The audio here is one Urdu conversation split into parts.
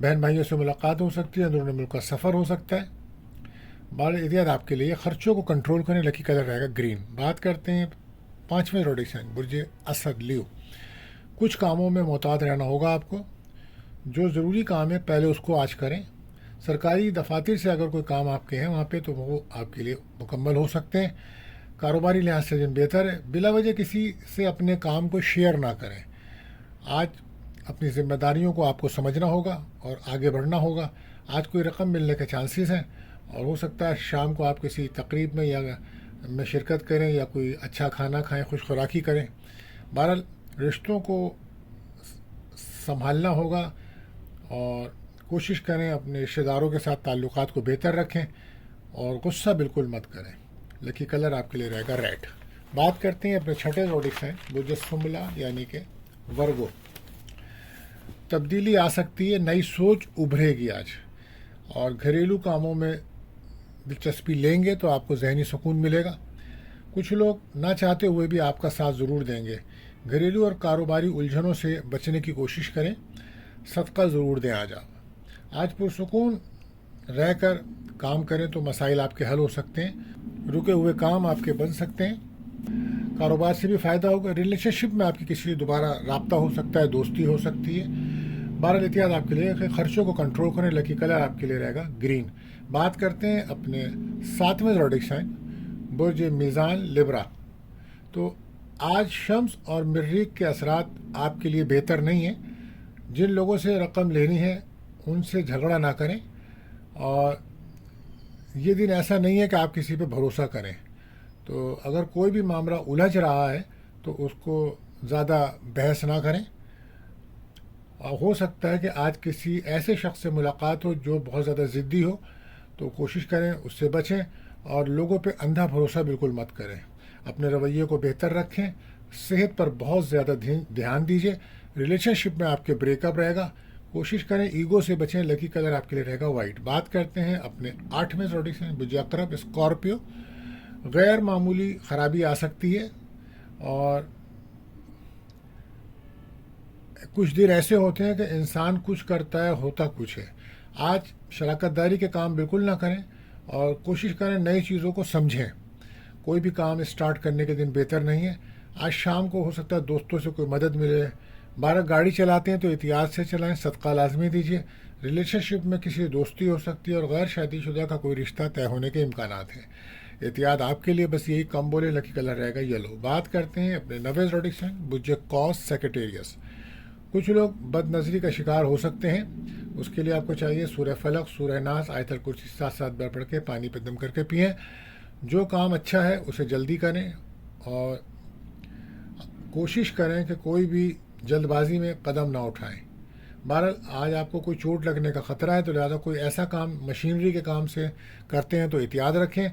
بہن بھائیوں سے ملاقات ہو سکتی ہے، اندرون ملک کا سفر ہو سکتا ہے۔ بال احتیاط آپ کے لیے خرچوں کو کنٹرول کریں، لکی کلر رہے گا گرین۔ بات کرتے ہیں 5ویں روڈ سائن برج اسد لیو۔ کچھ کاموں میں محتاط رہنا ہوگا آپ کو، جو ضروری کام ہے پہلے اس کو آج کریں۔ سرکاری دفاتر سے اگر کوئی کام آپ کے ہیں وہاں پہ تو وہ آپ کے لیے مکمل ہو سکتے ہیں۔ کاروباری لحاظ سے دن بہتر ہے، بلا وجہ کسی سے اپنے کام کو شیئر نہ کریں۔ آج اپنی ذمہ داریوں کو آپ کو سمجھنا ہوگا اور آگے بڑھنا ہوگا۔ آج کوئی رقم ملنے کے چانسز ہیں اور ہو سکتا ہے شام کو آپ کسی تقریب میں یا میں شرکت کریں یا کوئی اچھا کھانا کھائیں، خوش خوراکی کریں۔ بہرحال رشتوں کو سنبھالنا ہوگا اور کوشش کریں اپنے رشتہ داروں کے ساتھ تعلقات کو بہتر رکھیں اور غصہ بالکل مت کریں۔ لکی کلر آپ کے لیے رہے گا ریڈ۔ بات کرتے ہیں اپنے چھٹے زوڈک سائن برج سنبلا یعنی کہ ورگو۔ تبدیلی آ سکتی ہے، نئی سوچ ابھرے گی آج، اور گھریلو کاموں میں دلچسپی لیں گے تو آپ کو ذہنی سکون ملے گا۔ کچھ لوگ نہ چاہتے ہوئے بھی آپ کا ساتھ ضرور دیں گے۔ گھریلو اور کاروباری الجھنوں سے بچنے کی کوشش کریں، صدقہ ضرور دیں آج آپ۔ آج پرسکون رہ کر کام کریں تو مسائل آپ کے حل ہو سکتے ہیں، رکے ہوئے کام آپ کے بن سکتے ہیں، کاروبار سے بھی فائدہ ہوگا۔ ریلیشن شپ میں آپ کی کسی سے دوبارہ رابطہ ہو سکتا ہے، دوستی ہو سکتی ہے۔ بہرحال احتیاط آپ کے لیے کہ خرچوں کو کنٹرول کریں، لکی کلر آپ کے لیے رہے گا گرین۔ بات کرتے ہیں اپنے 7ویں زوڈک سائن برج میزان لبرا۔ تو آج شمس اور مریخ کے اثرات آپ کے لیے بہتر نہیں ہیں۔ جن لوگوں سے رقم لینی ہے ان سے جھگڑا نہ کریں، اور یہ دن ایسا نہیں ہے کہ آپ کسی پہ بھروسہ کریں۔ تو اگر کوئی بھی معاملہ الجھ رہا ہے تو اس کو زیادہ بحث نہ کریں۔ ہو سکتا ہے کہ آج کسی ایسے شخص سے ملاقات ہو جو بہت زیادہ ضدی ہو، تو کوشش کریں اس سے بچیں، اور لوگوں پہ اندھا بھروسہ بالکل مت کریں۔ اپنے رویے کو بہتر رکھیں، صحت پر بہت زیادہ دھیان دیجیے۔ ریلیشن شپ میں آپ کے بریک اپ رہے گا، کوشش کریں ایگو سے بچیں، لکی کلر آپ کے لیے رہے گا وائٹ۔ بات کرتے ہیں اپنے 8ویں زوڈک سائن برج عقرب اسکارپیو۔ غیر معمولی خرابی آ سکتی ہے، اور کچھ دن ایسے ہوتے ہیں کہ انسان کچھ کرتا ہے ہوتا کچھ ہے۔ آج شراکت داری کے کام بالکل نہ کریں، اور کوشش کریں نئی چیزوں کو سمجھیں۔ کوئی بھی کام اسٹارٹ کرنے کے دن بہتر نہیں ہے۔ آج شام کو ہو سکتا ہے دوستوں سے کوئی مدد ملے۔ گاڑی چلاتے ہیں تو احتیاط سے چلائیں، صدقہ لازمی دیجیے۔ ریلیشن شپ میں کسی دوستی ہو سکتی ہے، اور غیر شادی شدہ کا کوئی رشتہ طے ہونے کے امکانات ہیں۔ احتیاط آپ کے لیے بس یہی کم بولے، لکی کلر رہے گا یلو۔ بات کرتے ہیں اپنے 9ویں زوڈک سائن برج قوس سیکریٹریس۔ کچھ لوگ بد نظری کا شکار ہو سکتے ہیں، اس کے لیے آپ کو چاہیے سورہ فلق، سورہ ناس، آیت الکرسی 7 بار پڑھ کے پانی پہ دم کر کے پئیں۔ جو کام اچھا ہے اسے جلدی کریں، اور کوشش کریں کہ کوئی بھی جلد بازی میں قدم نہ اٹھائیں۔ بہرحال آج آپ کو کوئی چوٹ لگنے کا خطرہ ہے، تو لہٰذا کوئی ایسا کام مشینری کے کام سے کرتے ہیں تو احتیاط رکھیں۔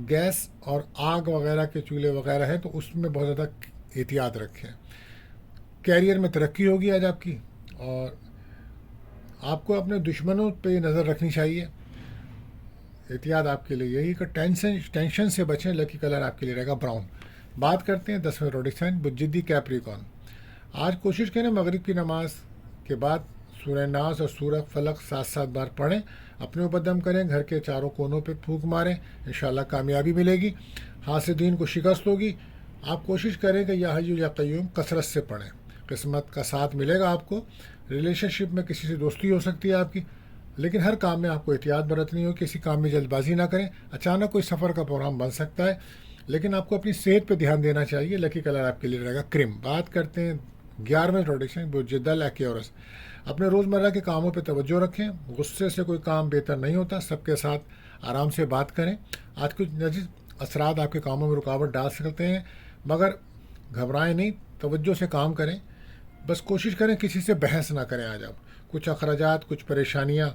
گیس اور آگ وغیرہ کے چولہے وغیرہ ہیں تو اس میں بہت زیادہ احتیاط رکھیں۔ کیریئر میں ترقی ہوگی آج آپ کی، اور آپ کو اپنے دشمنوں پہ نظر رکھنی چاہیے۔ احتیاط آپ کے لیے یہی کہ ٹینشن سے بچیں، لکی کلر آپ کے لیے رہے گا براؤن۔ بات کرتے ہیں 10ویں زوڈک سائن برج کیپریکارن۔ آج کوشش کریں مغرب کی نماز کے بعد سورہ ناس اور سورہ فلق 7 بار پڑھیں، اپنے اوپر دم کریں، گھر کے چاروں کونوں پہ پھونک ماریں، انشاءاللہ کامیابی ملے گی، حاسدین کو شکست ہوگی۔ آپ کوشش کریں کہ یا حی یا قیوم کثرت سے پڑھیں، قسمت کا ساتھ ملے گا آپ کو۔ ریلیشن شپ میں کسی سے دوستی ہو سکتی ہے آپ کی، لیکن ہر کام میں آپ کو احتیاط برتنی ہو، کسی کام میں جلد بازی نہ کریں۔ اچانک کوئی سفر کا پروگرام بن سکتا ہے، لیکن آپ کو اپنی صحت پہ دھیان دینا چاہیے، لکی کلر آپ کے لیے رہے گا کریم۔ بات کرتے ہیں 11ویں زوڈک سائن برج دل ایکیورس۔ اپنے روزمرہ کے کاموں پہ توجہ رکھیں، غصے سے کوئی کام بہتر نہیں ہوتا، سب کے ساتھ آرام سے بات کریں۔ آج کچھ نجیب اثرات آپ کے کاموں میں رکاوٹ ڈال سکتے ہیں، مگر گھبرائیں نہیں، توجہ سے کام کریں۔ بس کوشش کریں کسی سے بحث نہ کریں آج آپ۔ کچھ اخراجات، کچھ پریشانیاں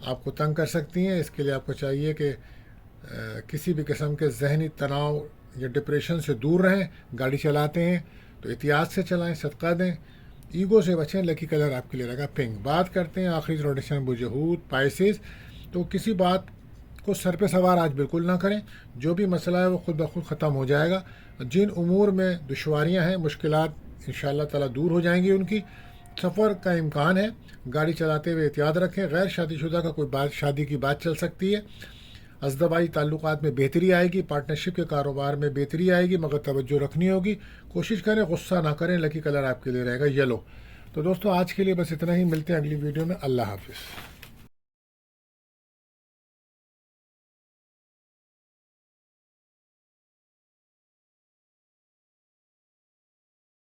آپ کو تنگ کر سکتی ہیں، اس کے لیے آپ کو چاہیے کہ کسی بھی قسم کے ذہنی تناؤ یا ڈپریشن سے دور رہیں۔ گاڑی چلاتے ہیں تو احتیاط سے چلائیں، صدقہ دیں، ایگو سے بچیں، لکی کلر آپ کے لیے رہے گا پنک۔ بات کرتے ہیں آخری زوڈک سائن برج حوت پائسیز۔ تو کسی بات کو سر پہ سوار آج بالکل نہ کریں، جو بھی مسئلہ ہے وہ خود بخود ختم ہو جائے گا۔ جن امور میں دشواریاں ہیں، مشکلات انشاءاللہ تعالیٰ دور ہو جائیں گی ان کی، سفر کا امکان ہے، گاڑی چلاتے ہوئے احتیاط رکھیں، غیر شادی شدہ کا کوئی شادی کی بات چل سکتی ہے، ازدواجی تعلقات میں بہتری آئے گی، پارٹنرشپ کے کاروبار میں بہتری آئے گی، مگر توجہ رکھنی ہوگی، کوشش کریں غصہ نہ کریں، لکی کلر آپ کے لیے رہے گا یلو۔ تو دوستو آج کے لیے بس اتنا ہی، ملتے ہیں اگلی ویڈیو میں، اللہ حافظ۔